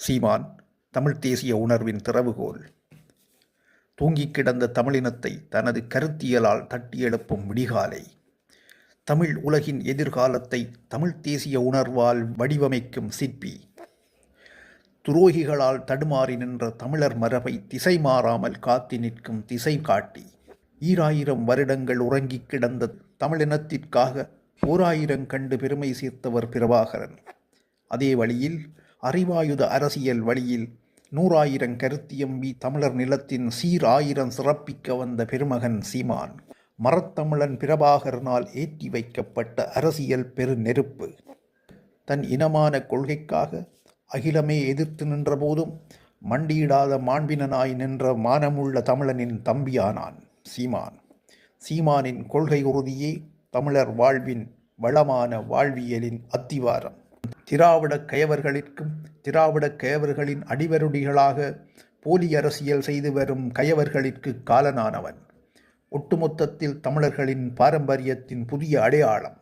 சீமான் தமிழ்த் தேசிய உணர்வின் திறவுகோல். தூங்கிக் கிடந்த தமிழினத்தை தனது கருத்தியலால் தட்டியெழுப்பும் விடிகாலை. தமிழ் உலகின் எதிர்காலத்தை தமிழ்த் தேசிய உணர்வால் வடிவமைக்கும் சிற்பி. துரோகிகளால் தடுமாறி நின்ற தமிழர் மரபை திசை மாறாமல் காத்து நிற்கும் திசை காட்டி. 2000 வருடங்கள் உறங்கிக் கிடந்த தமிழினத்திற்காக 1000 கண்டு பெருமை சேர்த்தவர் பிரபாகரன். அதே வழியில் அறிவாயுத அரசியல் வழியில் 100,000 கருத்தியம்பி தமிழர் நிலத்தின் சீர் 1000 சிறப்பிக்க வந்த பெருமகன் சீமான். மரத்தமிழன் பிரபாகரனால் ஏற்றி வைக்கப்பட்ட அரசியல் பெரு நெருப்பு. தன் இனமான கொள்கைக்காக அகிலமே எதிர்த்து நின்ற போதும் மண்டியிடாத மாண்பினனாய் நின்ற மானமுள்ள தமிழனின் தம்பியானான் சீமான். சீமானின் கொள்கை உறுதியே தமிழர் வாழ்வின் வளமான வாழ்வியலின் அத்திவாரம். திராவிடக் கயவர்களிற்கும் திராவிடக் கயவர்களின் அடிவருடிகளாக போலி அரசியல் செய்து வரும் கயவர்களிற்கு காலனானவன். ஒட்டுமொத்தத்தில் தமிழர்களின் பாரம்பரியத்தின் புதிய அடையாளம்.